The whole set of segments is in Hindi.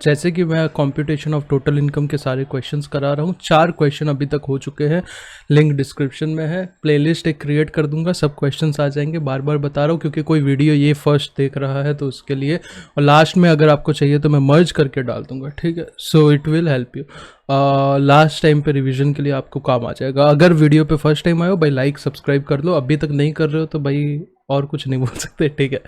जैसे कि मैं कंप्यूटेशन ऑफ टोटल इनकम के सारे क्वेश्चंस करा रहा हूँ, 4 क्वेश्चन अभी तक हो चुके हैं, लिंक डिस्क्रिप्शन में है, प्लेलिस्ट एक क्रिएट कर दूंगा, सब क्वेश्चंस आ जाएंगे। बार बार बता रहा हूँ क्योंकि कोई वीडियो ये फर्स्ट देख रहा है तो उसके लिए, और लास्ट में अगर आपको चाहिए तो मैं मर्ज करके डाल दूंगा, ठीक है। So it will help you, last time पे रिविजन के लिए आपको काम आ जाएगा। अगर वीडियो पे फर्स्ट टाइम आए हो भाई लाइक सब्सक्राइब कर लो, अभी तक नहीं कर रहे हो तो भाई और कुछ नहीं बोल सकते, ठीक है।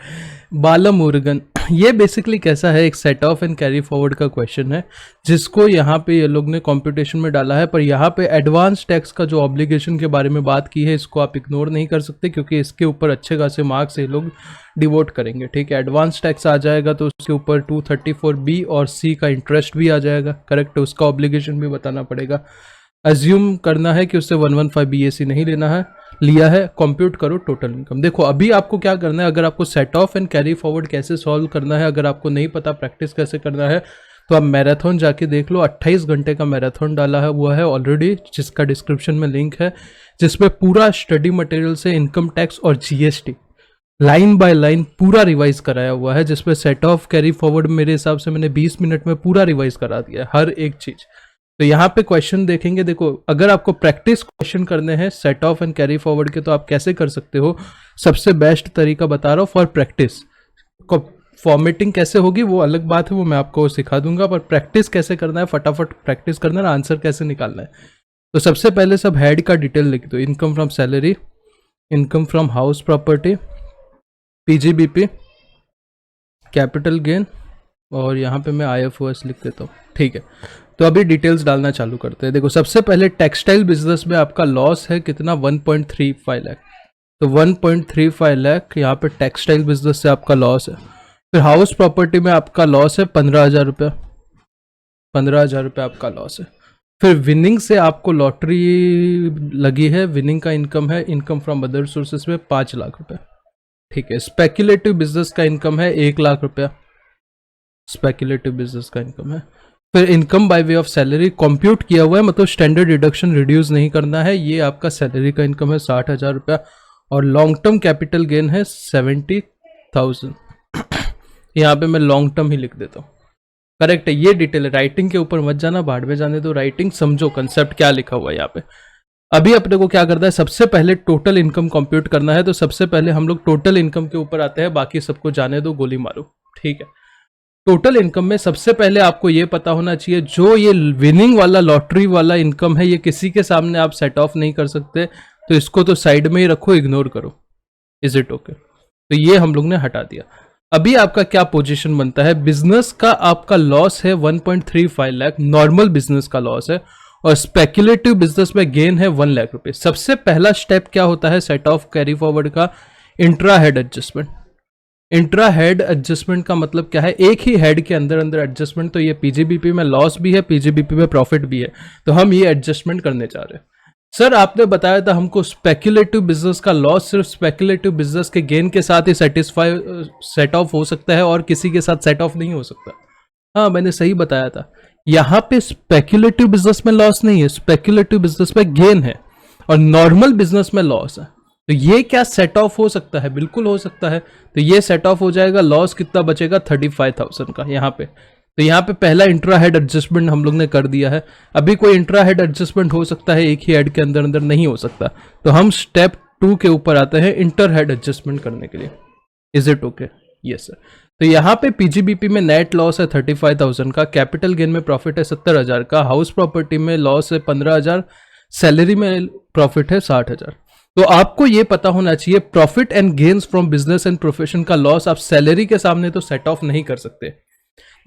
बालमुरुगन, ये बेसिकली कैसा है, एक set of and carry forward का क्वेश्चन है जिसको यहाँ पे ये लोग ने कंप्यूटेशन में डाला है, पर यहाँ पे एडवांस टैक्स का जो ऑब्लिगेशन के बारे में बात की है इसको आप इग्नोर नहीं कर सकते क्योंकि इसके ऊपर अच्छे खासे मार्क्स ये लोग डिवोट करेंगे, ठीक है। एडवांस टैक्स आ जाएगा तो उसके ऊपर 234B और C का इंटरेस्ट भी आ जाएगा, करेक्ट है, उसका ऑब्लिगेशन भी बताना पड़ेगा। अज्यूम करना है कि उससे 115 BAC नहीं लेना है, लिया है, कंप्यूट करो टोटल इनकम। देखो अभी आपको क्या करना है, अगर आपको set of and carry forward कैसे सॉल्व करना है, अगर आपको नहीं पता प्रैक्टिस कैसे करना है तो आप मैराथन जाके देख लो, 28 घंटे का मैराथन डाला है हुआ है ऑलरेडी, जिसका डिस्क्रिप्शन में लिंक है, जिसमें पूरा स्टडी मटेरियल से इनकम टैक्स और GST लाइन बाय लाइन पूरा रिवाइज कराया हुआ है, जिसपे सेट ऑफ कैरी फॉरवर्ड मेरे हिसाब से मैंने 20 मिनट में पूरा रिवाइज करा दिया है हर एक चीज। तो यहाँ पे क्वेश्चन देखेंगे, देखो अगर आपको प्रैक्टिस क्वेश्चन करने हैं set of and carry forward के तो आप कैसे कर सकते हो, सबसे बेस्ट तरीका बता रहा हूँ फॉर प्रैक्टिस। फॉर्मेटिंग कैसे होगी वो अलग बात है, वो मैं आपको सिखा दूंगा, पर प्रैक्टिस कैसे करना है, फटाफट प्रैक्टिस करना है, आंसर कैसे निकालना है। तो सबसे पहले सब हेड का डिटेल लिख दो, income from salary, income from house property, PGBP, capital gain, और यहाँ पे मैं IFOS लिख देता हूँ, ठीक है। तो अभी डिटेल्स डालना चालू करते हैं। देखो सबसे पहले टेक्सटाइल बिजनेस में आपका लॉस है कितना, 1.35 लाख, तो 1.35 लाख यहाँ पे टेक्सटाइल बिजनेस से आपका लॉस है। फिर हाउस प्रॉपर्टी में आपका लॉस है 15,000 रुपया, 15,000 रुपया आपका लॉस है। फिर विनिंग से आपको लॉटरी लगी है, विनिंग का इनकम है, इनकम फ्रॉम अदर सोर्सेस में 5 लाख रुपया, ठीक है। स्पेक्युलेटिव बिजनेस का इनकम है 1 लाख रुपया, स्पेक्युलेटिव बिजनेस का इनकम है। फिर income by way of salary compute किया हुआ है, मतलब स्टैंडर्ड डिडक्शन रिड्यूस नहीं करना है, ये आपका सैलरी का इनकम है 60,000 रुपया, और लॉन्ग टर्म कैपिटल गेन है 70,000। यहाँ पे मैं लॉन्ग टर्म ही लिख देता हूँ, करेक्ट है। ये डिटेल है, राइटिंग के ऊपर मत जाना, बाढ़ में जाने दो, राइटिंग समझो कंसेप्ट क्या लिखा हुआ है यहाँ पे। अभी अपने को क्या करना है, सबसे पहले टोटल इनकम कंप्यूट करना है, तो सबसे पहले हम लोग टोटल इनकम के ऊपर आते हैं, बाकी सबको जाने दो, गोली मारो, ठीक है। टोटल इनकम में सबसे पहले आपको ये पता होना चाहिए, जो ये विनिंग वाला लॉटरी वाला इनकम है ये किसी के सामने आप सेट ऑफ नहीं कर सकते, तो इसको तो साइड में ही रखो, इग्नोर करो, इज इट ओके। तो ये हम लोग ने हटा दिया। अभी आपका क्या पोजीशन बनता है, बिजनेस का आपका लॉस है 1.35 लाख, नॉर्मल बिजनेस का लॉस है, और स्पेक्युलेटिव बिजनेस में गेन है 1 लाख रुपए। सबसे पहला स्टेप क्या होता है सेट ऑफ कैरी फॉरवर्ड का, intra head adjustment. Intra head adjustment का मतलब क्या है, एक ही हेड के अंदर अंदर एडजस्टमेंट, तो ये PGBP में लॉस भी है, PGBP में प्रॉफिट भी है, तो हम ये एडजस्टमेंट करने जा रहे हैं। सर आपने बताया था हमको स्पेक्युलेटिव बिजनेस का लॉस सिर्फ स्पेक्युलेटिव बिजनेस के गेन के साथ ही सेट ऑफ हो सकता है और किसी के साथ सेट ऑफ नहीं हो सकता। हाँ मैंने सही बताया था, यहाँ पे स्पेक्युलेटिव बिजनेस में लॉस नहीं है, स्पेक्युलेटिव बिजनेस में गेन है, और नॉर्मल बिजनेस में लॉस है। तो ये क्या सेट ऑफ हो सकता है, बिल्कुल हो सकता है। तो ये सेट ऑफ हो जाएगा, लॉस कितना बचेगा 35,000 का यहाँ पे। तो यहाँ पे पहला इंट्रा हेड एडजस्टमेंट हम लोग ने कर दिया है। अभी कोई इंट्रा हेड एडजस्टमेंट हो सकता है, एक ही हेड के अंदर अंदर नहीं हो सकता, तो हम स्टेप 2 के ऊपर आते हैं इंटर हेड एडजस्टमेंट करने के लिए। Is it okay? Yes sir. तो यहाँ पे PGBP में नेट लॉस है 35,000 का, कैपिटल गेन में प्रॉफिट है 70,000 का, हाउस प्रॉपर्टी में लॉस है 15,000, सैलरी में प्रॉफिट है 60,000। तो आपको ये पता होना चाहिए profit and gains from business and profession का लॉस आप सैलरी के सामने तो सेट ऑफ नहीं कर सकते।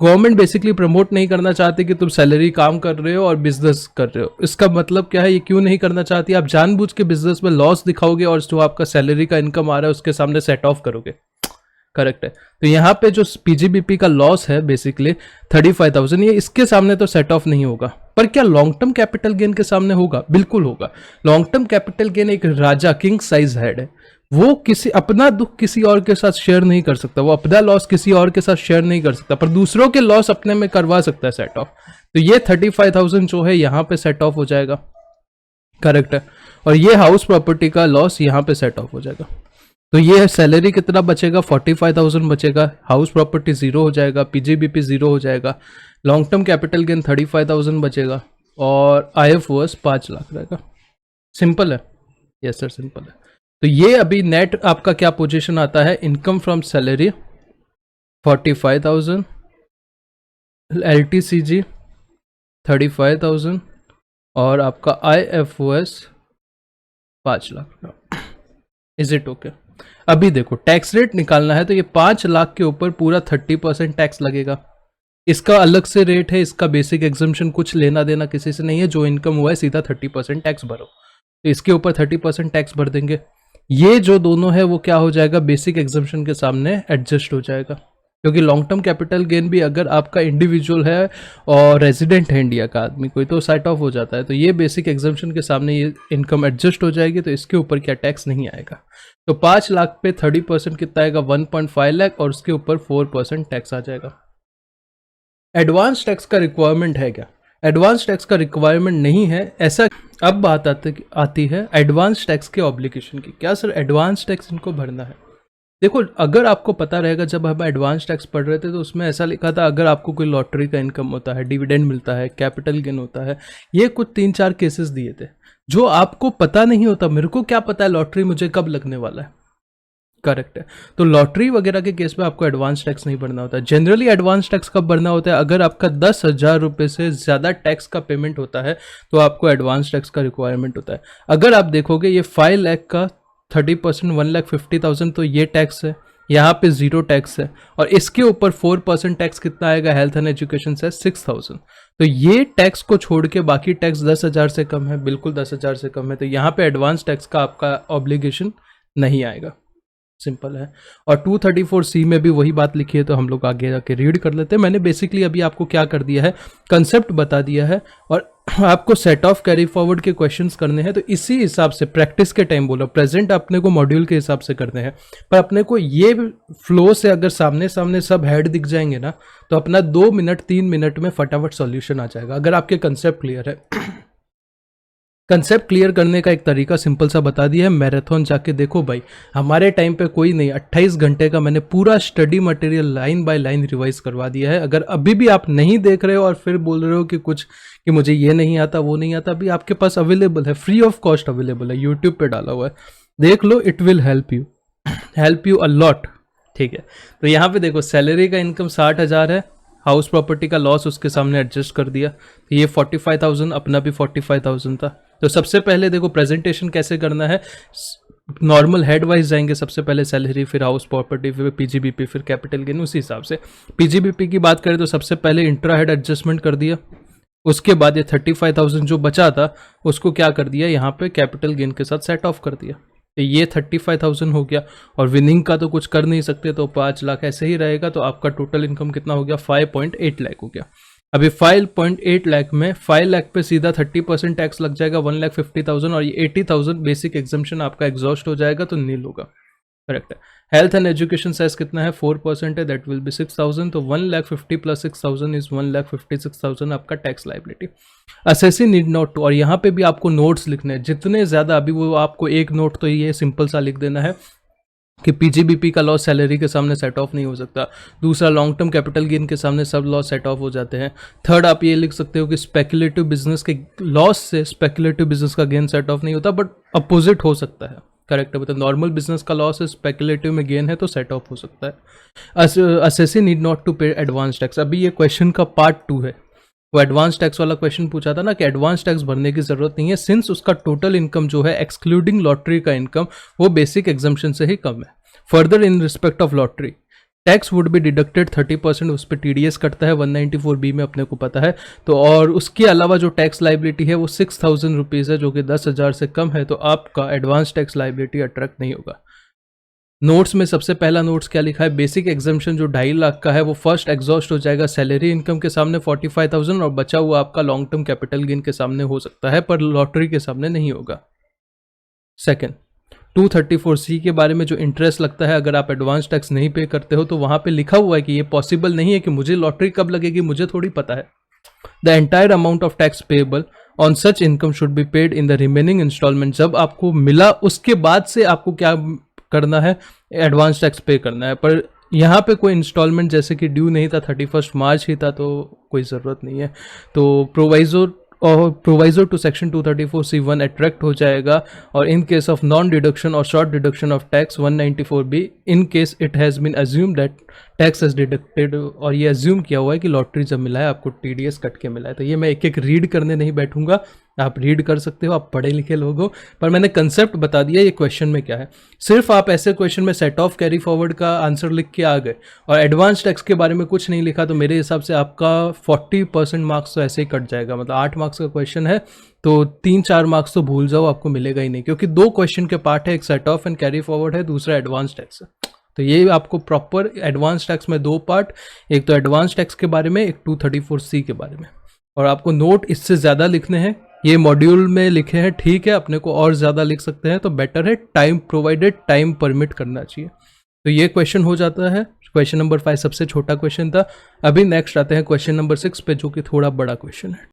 गवर्नमेंट बेसिकली प्रमोट नहीं करना चाहती कि तुम सैलरी काम कर रहे हो और बिजनेस कर रहे हो। इसका मतलब क्या है, ये क्यों नहीं करना चाहती, आप जानबूझ के बिजनेस में लॉस दिखाओगे और जो आपका सैलरी का इनकम आ रहा है उसके सामने सेट ऑफ करोगे, करेक्ट है। तो यहाँ पे जो PGBP का लॉस है बेसिकली 35,000, ये इसके सामने तो सेट ऑफ नहीं होगा, पर क्या लॉन्ग टर्म कैपिटल गेन के सामने होगा? बिल्कुल होगा। लॉन्ग टर्म कैपिटल गेन एक राजा किंग साइज हेड है, वो किसी अपना दुख किसी और के साथ शेयर नहीं कर सकता, वो अपना लॉस किसी और के साथ शेयर नहीं कर सकता, पर दूसरों के लॉस अपने में करवा सकता है सेट ऑफ। तो ये 35,000 जो है यहाँ पे सेट ऑफ हो जाएगा, करेक्ट है। और ये हाउस प्रॉपर्टी का लॉस यहाँ पे सेट ऑफ हो जाएगा। तो ये सैलरी कितना बचेगा, 45,000 बचेगा, हाउस प्रॉपर्टी 0 हो जाएगा, PGBP 0 हो जाएगा, लॉन्ग टर्म कैपिटल गेन 35,000 बचेगा और IFOS 5 लाख रहेगा। सिंपल है, यस सर सिंपल है। तो ये अभी नेट आपका क्या पोजीशन आता है, इनकम फ्रॉम सैलरी 45,000, LTCG 35,000 और आपका IFOS 5 lakh. Is it okay? अभी देखो टैक्स रेट निकालना है तो ये 5 लाख के ऊपर पूरा 30% टैक्स लगेगा। इसका अलग से रेट है, इसका बेसिक एग्जम्पशन कुछ लेना देना किसी से नहीं है, जो इनकम हुआ है सीधा 30% टैक्स भरो, तो इसके ऊपर 30% टैक्स भर देंगे। ये जो दोनों है वो क्या हो जाएगा, बेसिक एग्जम्पशन के सामने एडजस्ट हो जाएगा, क्योंकि लॉन्ग टर्म कैपिटल गेन भी अगर आपका इंडिविजुअल है और रेजिडेंट है इंडिया का आदमी कोई, तो साइट ऑफ हो जाता है। तो ये बेसिक एग्जम्पशन के सामने ये इनकम एडजस्ट हो जाएगी, तो इसके ऊपर क्या टैक्स नहीं आएगा। तो 5 लाख पे 30% कितना आएगा, 1.5 लाख, और उसके ऊपर 4% टैक्स आ जाएगा। एडवांस टैक्स का रिक्वायरमेंट है क्या? एडवांस टैक्स का रिक्वायरमेंट नहीं है ऐसा। अब बात आती है एडवांस टैक्स के ऑब्लिगेशन की। क्या सर एडवांस टैक्स इनको भरना है? देखो अगर आपको पता रहेगा, जब हम एडवांस टैक्स पढ़ रहे थे तो उसमें ऐसा लिखा था, अगर आपको कोई लॉटरी का इनकम होता है, डिविडेंड मिलता है, कैपिटल गेन होता है, ये कुछ 3-4 केसेस दिए थे जो आपको पता नहीं होता। मेरे को क्या पता है लॉटरी मुझे कब लगने वाला है, करेक्ट है। तो लॉटरी वगैरह के केस में आपको एडवांस टैक्स नहीं भरना होता है। जनरली एडवांस टैक्स कब भरना होता है, अगर आपका 10,000 रुपये से ज़्यादा टैक्स का पेमेंट होता है तो आपको एडवांस टैक्स का रिक्वायरमेंट होता है। अगर आप देखोगे ये 5 लाख का 30% 1,50,000 तो ये टैक्स है, यहाँ पे 0 टैक्स है, और इसके ऊपर 4% टैक्स कितना आएगा, हेल्थ एंड एजुकेशन से 6,000। तो ये टैक्स को छोड़ के बाकी टैक्स 10,000 से कम है, बिल्कुल 10,000 से कम है। तो यहाँ पे एडवांस टैक्स का आपका ऑब्लिगेशन नहीं आएगा, सिंपल है। और 234C में भी वही बात लिखी है, तो हम लोग आगे जाके रीड कर लेते हैं। मैंने बेसिकली अभी आपको क्या कर दिया है, कंसेप्ट बता दिया है, और आपको सेट ऑफ कैरी फॉरवर्ड के क्वेश्चंस करने हैं। तो इसी हिसाब से प्रैक्टिस के टाइम बोलो, प्रेजेंट अपने को मॉड्यूल के हिसाब से करने हैं, पर अपने को ये फ्लो से अगर सामने सामने सब हेड दिख जाएंगे ना, तो अपना 2 मिनट 3 मिनट में फटाफट सॉल्यूशन आ जाएगा, अगर आपके कंसेप्ट क्लियर है। कंसेप्ट क्लियर करने का एक तरीका सिंपल सा बता दिया है, मैराथन जाके देखो भाई। हमारे टाइम पे कोई नहीं, 28 घंटे का मैंने पूरा study material line by line revise करवा दिया है। अगर अभी भी आप नहीं देख रहे हो और फिर बोल रहे हो कि कुछ कि मुझे ये नहीं आता वो नहीं आता, अभी आपके पास अवेलेबल है, फ्री ऑफ कॉस्ट अवेलेबल है, यूट्यूब पे डाला हुआ है, देख लो, it will help you a lot, ठीक है। तो यहाँ पे देखो सैलरी का इनकम 60,000 है, हाउस प्रॉपर्टी का लॉस उसके सामने एडजस्ट कर दिया, तो ये 45,000, अपना भी 45,000 था। तो सबसे पहले देखो प्रेजेंटेशन कैसे करना है, नॉर्मल हेड वाइज जाएंगे, सबसे पहले सैलरी, फिर हाउस प्रॉपर्टी, फिर पीजीबीपी, फिर कैपिटल गेन, उसी हिसाब से। पीजीबीपी की बात करें तो सबसे पहले इंट्रा हेड एडजस्टमेंट कर दिया, उसके बाद ये 35,000 जो बचा था उसको क्या कर दिया, यहाँ पे कैपिटल गेन के साथ सेट ऑफ कर दिया। तो ये 35,000 हो गया, और विनिंग का तो कुछ कर नहीं सकते, तो 5 लाख ऐसे ही रहेगा। तो आपका टोटल इनकम कितना हो गया, 5.8 लाख हो गया। अभी 5.8 लाख में 5 लाख पे सीधा 30% टैक्स लग जाएगा, 1,50,000, और ये 80,000 बेसिक एग्जम्पशन आपका एग्जॉस्ट हो जाएगा, तो नील होगा, करेक्ट है। हेल्थ एंड एजुकेशन सेस कितना है, 4% है, दैट विल बी 6,000। तो 1,50,000 प्लस 6,000 इज 1,56,000 आपका tax liability. Assessee need note, और यहाँ पे भी आपको नोट्स लिखने हैं जितने ज़्यादा, अभी वो आपको एक नोट तो ये सिंपल सा लिख देना है कि पीजीबीपी का लॉस सैलरी के सामने सेट ऑफ नहीं हो सकता। दूसरा, लॉन्ग टर्म कैपिटल गेन के सामने सब लॉस सेट ऑफ हो जाते हैं। थर्ड, आप ये लिख सकते हो कि स्पेकुलेटिव बिजनेस के लॉस से स्पेकुलेटिव बिजनेस का गेन सेट ऑफ नहीं होता, बट अपोजिट हो सकता है, करेक्ट है। मतलब नॉर्मल बिजनेस का लॉस है, स्पेकुलेटिव में गेन है, तो सेट ऑफ हो सकता है। असेसी नीड नॉट टू पे एडवांस टैक्स, अभी ये क्वेश्चन का पार्ट 2 है। वो एडवांस टैक्स वाला क्वेश्चन पूछा था ना कि एडवांस टैक्स भरने की जरूरत नहीं है, सिंस उसका टोटल इनकम जो है एक्सक्लूडिंग लॉटरी का इनकम वो बेसिक एग्जम्पशन से ही कम है। Further, in respect of lottery tax would be deducted 30%, उस पर TDS कटता है 194B में, अपने को पता है। तो और उसके अलावा जो टैक्स लाइबिलिटी है वो 6,000 रुपीज़ है, जो कि 10,000 से कम है, तो आपका एडवांस टैक्स लाइबिलिटी अट्रैक्ट नहीं होगा। नोट्स में सबसे पहला नोट्स क्या लिखा है, बेसिक एग्जम्पशन जो 2.5 लाख का है वो फर्स्ट एग्जॉस्ट हो जाएगा सैलरी इनकम के सामने 45,000, और बचा हुआ आपका लॉन्ग टर्म कैपिटल गेन के सामने हो सकता है, पर लॉटरी के सामने नहीं होगा। सेकेंड, 234C के बारे में जो इंटरेस्ट लगता है, अगर आप एडवांस टैक्स नहीं पे करते हो तो वहां पे लिखा हुआ है कि ये पॉसिबल नहीं है कि मुझे लॉटरी कब लगेगी मुझे थोड़ी पता है। The entire amount of tax payable on such income should be paid in the remaining instalment, जब आपको मिला उसके बाद से आपको क्या करना है, एडवांस टैक्स पे करना है। पर यहाँ पे कोई इंस्टॉलमेंट जैसे कि ड्यू नहीं था, 31 मार्च ही था, तो कोई ज़रूरत नहीं है। तो प्रोवाइजर टू सेक्शन 234C1 अट्रैक्ट हो जाएगा, और in case of non deduction और short deduction of tax 194B, in case it has been assume that tax is deducted, और ये अज्यूम किया हुआ है कि लॉटरी जब मिला है आपको TDS कट के मिला है। तो ये मैं एक एक रीड करने नहीं बैठूंगा, आप रीड कर सकते हो, आप पढ़े लिखे लोग हो, पर मैंने कंसेप्ट बता दिया ये क्वेश्चन में क्या है। सिर्फ आप ऐसे क्वेश्चन में सेट ऑफ कैरी फॉरवर्ड का आंसर लिख के आ गए और एडवांस टैक्स के बारे में कुछ नहीं लिखा, तो मेरे हिसाब से आपका 40% मार्क्स तो ऐसे ही कट जाएगा। मतलब 8 मार्क्स का क्वेश्चन है तो 3-4 मार्क्स तो भूल जाओ, आपको मिलेगा ही नहीं, क्योंकि 2 क्वेश्चन के पार्ट है, एक set of and carry forward है, दूसरा एडवांस टैक्स है। तो ये आपको प्रॉपर एडवांस टैक्स में 2 पार्ट, एक तो एडवांस टैक्स के बारे में, एक 234C के बारे में, और आपको नोट इससे ज़्यादा लिखने हैं। ये मॉड्यूल में लिखे हैं, ठीक है, अपने को और ज़्यादा लिख सकते हैं तो बेटर है, टाइम प्रोवाइडेड, टाइम परमिट करना चाहिए। तो ये क्वेश्चन हो जाता है। क्वेश्चन नंबर 5 सबसे छोटा क्वेश्चन था। अभी नेक्स्ट आते हैं क्वेश्चन नंबर 6 पे, जो कि थोड़ा बड़ा क्वेश्चन है।